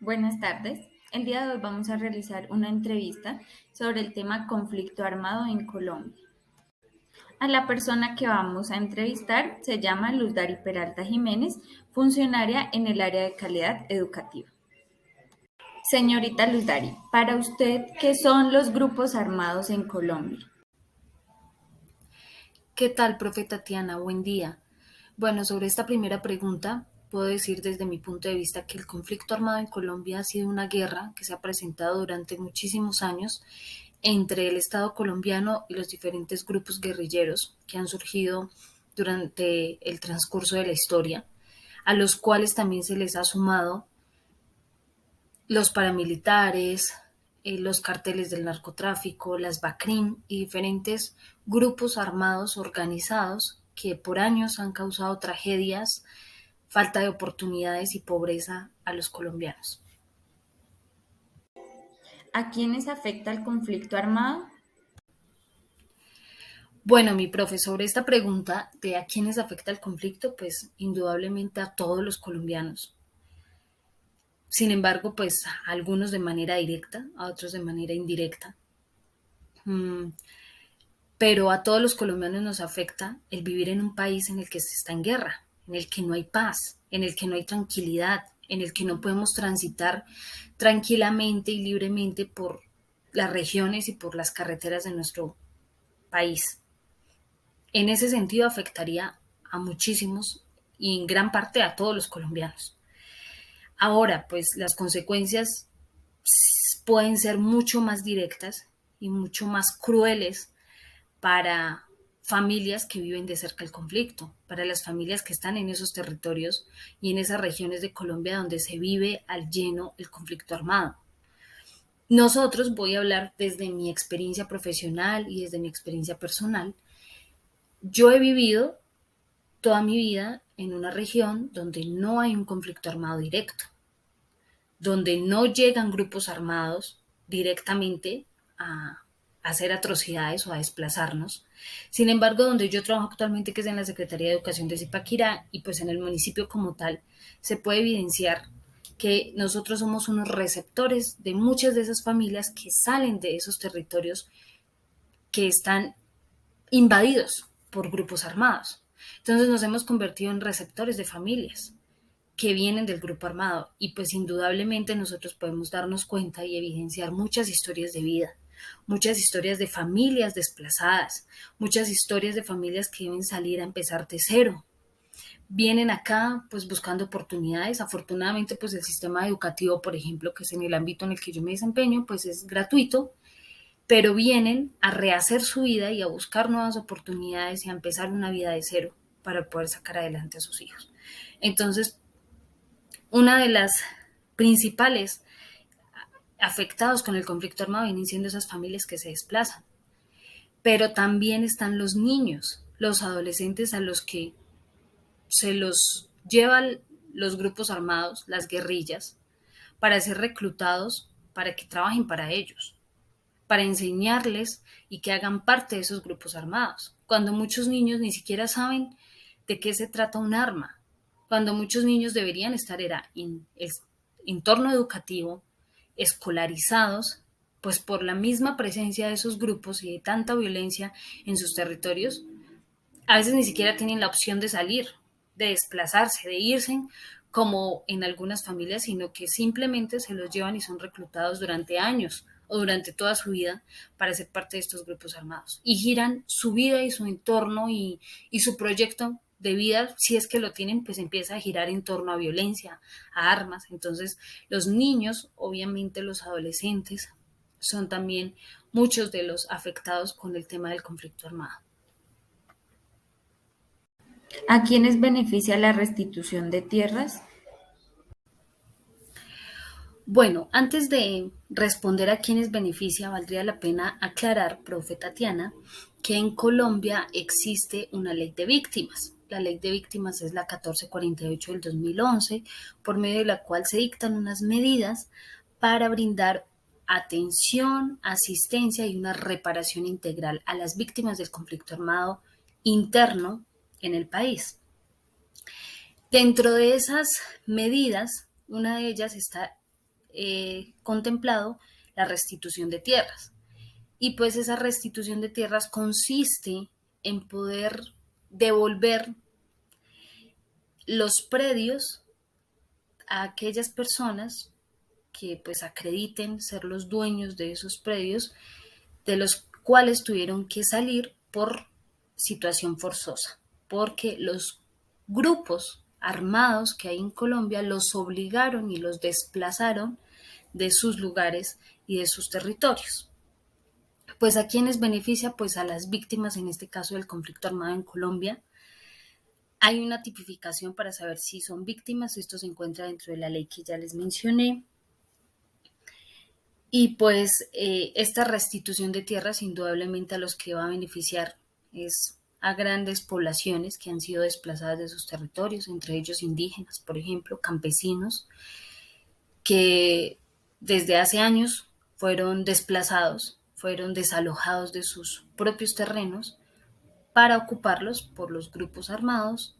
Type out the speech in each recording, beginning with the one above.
Buenas tardes. El día de hoy vamos a realizar una entrevista sobre el tema conflicto armado en Colombia. A la persona que vamos a entrevistar se llama Luz Dari Peralta Jiménez, funcionaria en el área de calidad educativa. Señorita Luz Dari, para usted, ¿qué son los grupos armados en Colombia? ¿Qué tal, profe Tatiana? Buen día. Bueno, sobre esta primera pregunta, puedo decir desde mi punto de vista que el conflicto armado en Colombia ha sido una guerra que se ha presentado durante muchísimos años entre el Estado colombiano y los diferentes grupos guerrilleros que han surgido durante el transcurso de la historia, a los cuales también se les ha sumado los paramilitares, los carteles del narcotráfico, las BACRIM y diferentes grupos armados organizados que por años han causado tragedias, falta de oportunidades y pobreza a los colombianos. ¿A quiénes afecta el conflicto armado? Bueno, mi profe, sobre esta pregunta de a quiénes afecta el conflicto, pues indudablemente a todos los colombianos. Sin embargo, pues a algunos de manera directa, a otros de manera indirecta. Mm, pero a todos los colombianos nos afecta el vivir en un país en el que se está en guerra, en el que no hay paz, en el que no hay tranquilidad, en el que no podemos transitar tranquilamente y libremente por las regiones y por las carreteras de nuestro país. En ese sentido afectaría a muchísimos y en gran parte a todos los colombianos. Ahora, pues las consecuencias pueden ser mucho más directas y mucho más crueles para familias que viven de cerca el conflicto, para las familias que están en esos territorios y en esas regiones de Colombia donde se vive al lleno el conflicto armado. Nosotros, voy a hablar desde mi experiencia profesional y desde mi experiencia personal. Yo he vivido toda mi vida en una región donde no hay un conflicto armado directo, donde no llegan grupos armados directamente a hacer atrocidades o a desplazarnos. Sin embargo, donde yo trabajo actualmente, que es en la Secretaría de Educación de Zipaquirá, y pues en el municipio como tal, se puede evidenciar que nosotros somos unos receptores de muchas de esas familias que salen de esos territorios que están invadidos por grupos armados. Entonces nos hemos convertido en receptores de familias que vienen del grupo armado y pues indudablemente nosotros podemos darnos cuenta y evidenciar muchas historias de vida, muchas historias de familias desplazadas, muchas historias de familias que deben salir a empezar de cero. Vienen acá pues buscando oportunidades. Afortunadamente pues el sistema educativo, por ejemplo, que es en el ámbito en el que yo me desempeño, pues es gratuito, pero vienen a rehacer su vida y a buscar nuevas oportunidades y a empezar una vida de cero para poder sacar adelante a sus hijos. Entonces, una de las principales afectados con el conflicto armado vienen siendo esas familias que se desplazan. Pero también están los niños, los adolescentes a los que se los llevan los grupos armados, las guerrillas, para ser reclutados para que trabajen para ellos, para enseñarles y que hagan parte de esos grupos armados. Cuando muchos niños ni siquiera saben de qué se trata un arma, cuando muchos niños deberían estar era en el entorno educativo, escolarizados, pues por la misma presencia de esos grupos y de tanta violencia en sus territorios, a veces ni siquiera tienen la opción de salir, de desplazarse, de irse, como en algunas familias, sino que simplemente se los llevan y son reclutados durante años o durante toda su vida para ser parte de estos grupos armados. Y giran su vida y su entorno y su proyecto de vida, si es que lo tienen, pues empieza a girar en torno a violencia, a armas. Entonces, los niños, obviamente los adolescentes, son también muchos de los afectados con el tema del conflicto armado. ¿A quiénes beneficia la restitución de tierras? Bueno, antes de responder a quiénes beneficia, valdría la pena aclarar, profe Tatiana, que en Colombia existe una ley de víctimas. La ley de víctimas es la 1448 del 2011, por medio de la cual se dictan unas medidas para brindar atención, asistencia y una reparación integral a las víctimas del conflicto armado interno en el país. Dentro de esas medidas, una de ellas está contemplado la restitución de tierras. Y pues esa restitución de tierras consiste en poder devolver los predios a aquellas personas que pues acrediten ser los dueños de esos predios, de los cuales tuvieron que salir por situación forzosa, porque los grupos armados que hay en Colombia los obligaron y los desplazaron de sus lugares y de sus territorios. Pues a quienes beneficia, pues a las víctimas, en este caso del conflicto armado en Colombia. Hay una tipificación para saber si son víctimas, esto se encuentra dentro de la ley que ya les mencioné. Y pues esta restitución de tierras indudablemente a los que va a beneficiar es a grandes poblaciones que han sido desplazadas de sus territorios, entre ellos indígenas, por ejemplo, campesinos, que desde hace años fueron desplazados, fueron desalojados de sus propios terrenos para ocuparlos por los grupos armados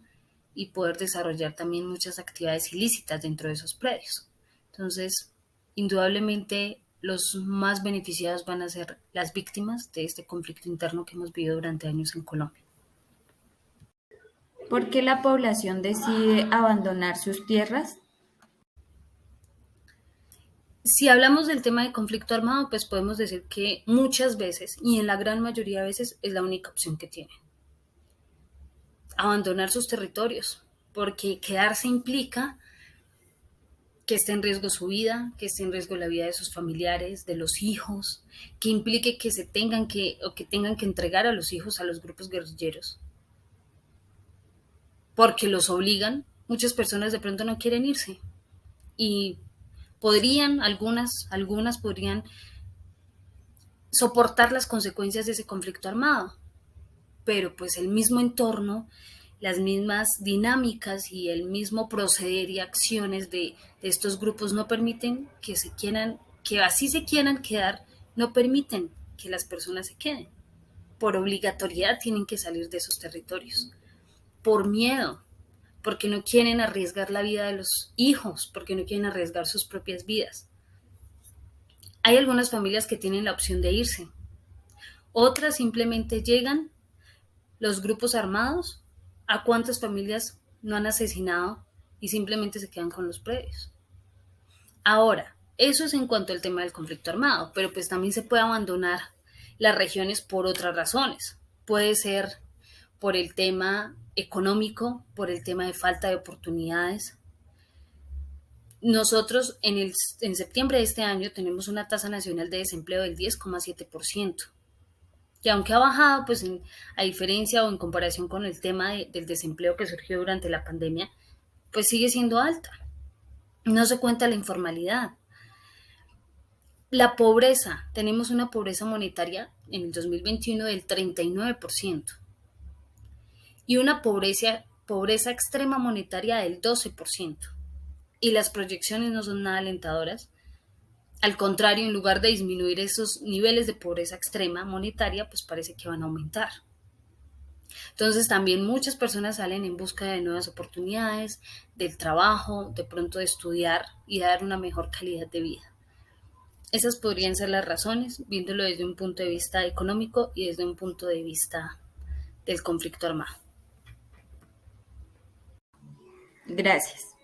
y poder desarrollar también muchas actividades ilícitas dentro de esos predios. Entonces, indudablemente los más beneficiados van a ser las víctimas de este conflicto interno que hemos vivido durante años en Colombia. ¿Por qué la población decide abandonar sus tierras? Si hablamos del tema de conflicto armado, pues podemos decir que muchas veces, y en la gran mayoría de veces, es la única opción que tienen. Abandonar sus territorios, porque quedarse implica que esté en riesgo su vida, que esté en riesgo la vida de sus familiares, de los hijos, que implique que se tengan que o que tengan que entregar a los hijos a los grupos guerrilleros, porque los obligan. Muchas personas de pronto no quieren irse y podrían, algunas podrían soportar las consecuencias de ese conflicto armado, pero pues el mismo entorno, las mismas dinámicas y el mismo proceder y acciones de estos grupos no permiten que así se quieran quedar, no permiten que las personas se queden. Por obligatoriedad tienen que salir de esos territorios, por miedo, porque no quieren arriesgar la vida de los hijos, porque no quieren arriesgar sus propias vidas. Hay algunas familias que tienen la opción de irse, otras simplemente llegan los grupos armados. ¿A cuántas familias no han asesinado y simplemente se quedan con los predios? Ahora, eso es en cuanto al tema del conflicto armado, pero pues también se puede abandonar las regiones por otras razones. Puede ser por el tema económico, por el tema de falta de oportunidades. Nosotros en septiembre de este año tenemos una tasa nacional de desempleo del 10,7%. Que aunque ha bajado, pues a diferencia o en comparación con el tema del desempleo que surgió durante la pandemia, pues sigue siendo alta. No se cuenta la informalidad. La pobreza, tenemos una pobreza monetaria en el 2021 del 39% y una pobreza extrema monetaria del 12%. Y las proyecciones no son nada alentadoras. Al contrario, en lugar de disminuir esos niveles de pobreza extrema monetaria, pues parece que van a aumentar. Entonces también muchas personas salen en busca de nuevas oportunidades, del trabajo, de pronto de estudiar y dar una mejor calidad de vida. Esas podrían ser las razones, viéndolo desde un punto de vista económico y desde un punto de vista del conflicto armado. Gracias.